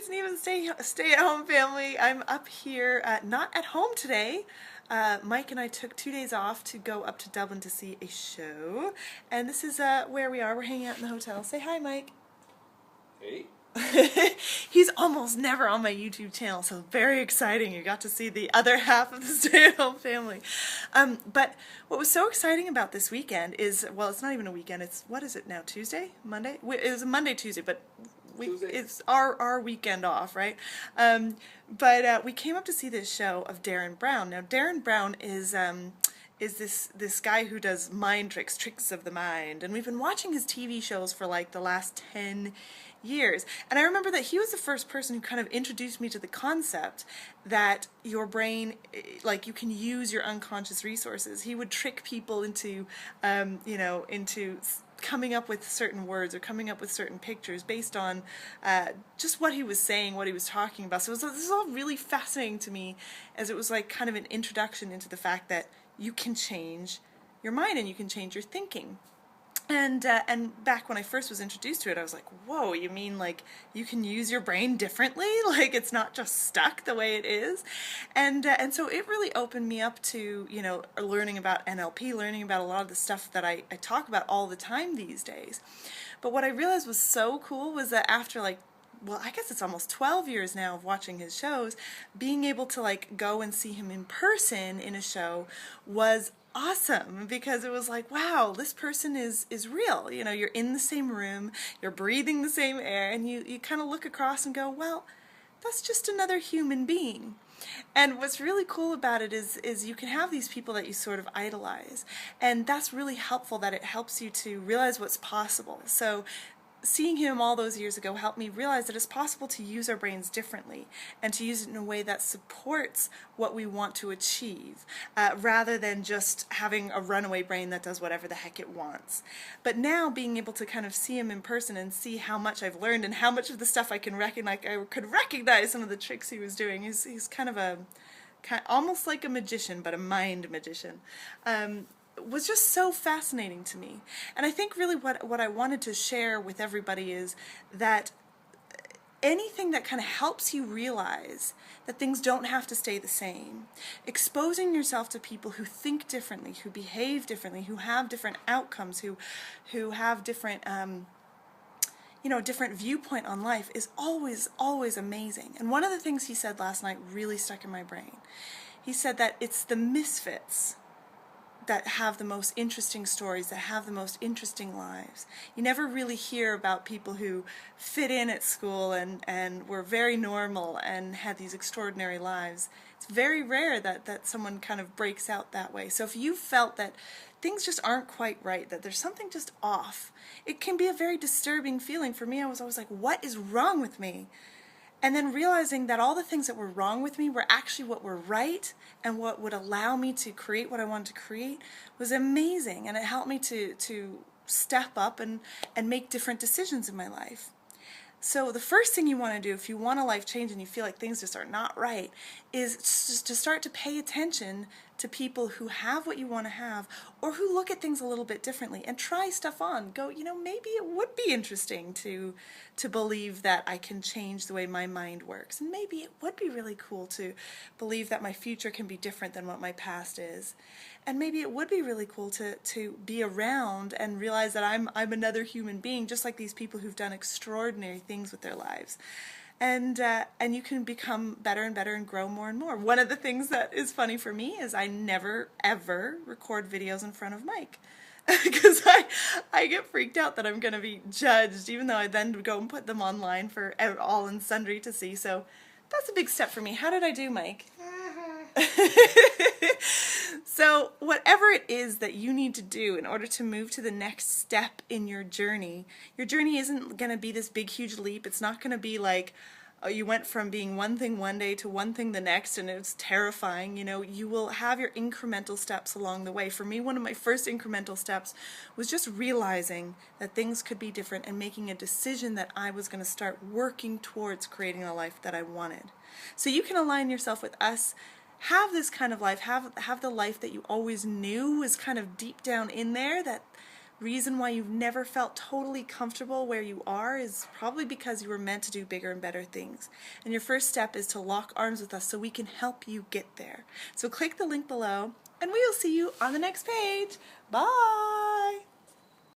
Sneven stay at home family. I'm up here, not at home today. Mike and I took 2 days off to go up to Dublin to see a show, and this is where we are. We're hanging out in the hotel. Say hi, Mike. Hey. He's almost never on my YouTube channel, so very exciting. You got to see the other half of the stay-at-home family. But what was so exciting about this weekend is, well, it's not even a weekend. It's, what is it now, Tuesday? Monday? It was a Monday, Tuesday, but it's our weekend off, right? But we came up to see this show of Darren Brown. Now, Darren Brown is this guy who does mind tricks of the mind, and we've been watching his TV shows for like the last 10 years. And I remember that he was the first person who kind of introduced me to the concept that your brain, like, you can use your unconscious resources. He would trick people into, into coming up with certain words or coming up with certain pictures based on just what he was saying, what he was talking about. So this is all really fascinating to me, as it was like kind of an introduction into the fact that you can change your mind and you can change your thinking. And back when I first was introduced to it, I was like, whoa, you mean like you can use your brain differently? Like it's not just stuck the way it is? And so it really opened me up to, learning about NLP, learning about a lot of the stuff that I talk about all the time these days. But what I realized was so cool was that after I guess it's almost 12 years now of watching his shows, being able to go and see him in person in a show was awesome, because it was like, wow, this person is real. You're in the same room, you're breathing the same air, and you kind of look across and go, well, that's just another human being. And what's really cool about it is you can have these people that you sort of idolize, and that's really helpful, that it helps you to realize what's possible. So seeing him all those years ago helped me realize that it's possible to use our brains differently and to use it in a way that supports what we want to achieve, rather than just having a runaway brain that does whatever the heck it wants. But now being able to kind of see him in person and see how much I've learned and how much of the stuff I can recognize, I could recognize some of the tricks he was doing. He's kind of almost like a magician, but a mind magician. Was just so fascinating to me. And I think really what I wanted to share with everybody is that anything that kind of helps you realize that things don't have to stay the same, exposing yourself to people who think differently, who behave differently, who have different outcomes, who have different different viewpoint on life, is always amazing. And one of the things he said last night really stuck in my brain. He said that it's the misfits that have the most interesting stories, that have the most interesting lives. You never really hear about people who fit in at school and were very normal and had these extraordinary lives. It's very rare that someone kind of breaks out that way. So if you felt that things just aren't quite right, that there's something just off, it can be a very disturbing feeling. For me, I was always like, what is wrong with me? And then realizing that all the things that were wrong with me were actually what were right and what would allow me to create what I wanted to create was amazing. And it helped me to step up and make different decisions in my life. So the first thing you want to do if you want a life change and you feel like things just are not right is just to start to pay attention to people who have what you want to have, or who look at things a little bit differently, and try stuff on. Go, maybe it would be interesting to believe that I can change the way my mind works. And maybe it would be really cool to believe that my future can be different than what my past is. And maybe it would be really cool to be around and realize that I'm another human being, just like these people who've done extraordinary things with their lives. And you can become better and better and grow more and more. One of the things that is funny for me is I never, ever record videos in front of Mike. Because I get freaked out that I'm going to be judged, even though I then go and put them online for all and sundry to see. So that's a big step for me. How did I do, Mike? So whatever it is that you need to do in order to move to the next step in your journey isn't going to be this big, huge leap. It's not going to be like, oh, you went from being one thing one day to one thing the next, and it's terrifying. You will have your incremental steps along the way. For me, one of my first incremental steps was just realizing that things could be different and making a decision that I was going to start working towards creating a life that I wanted. So you can align yourself with us. Have this kind of life, have the life that you always knew was kind of deep down in there, that reason why you've never felt totally comfortable where you are is probably because you were meant to do bigger and better things. And your first step is to lock arms with us so we can help you get there. So click the link below, and we will see you on the next page. Bye!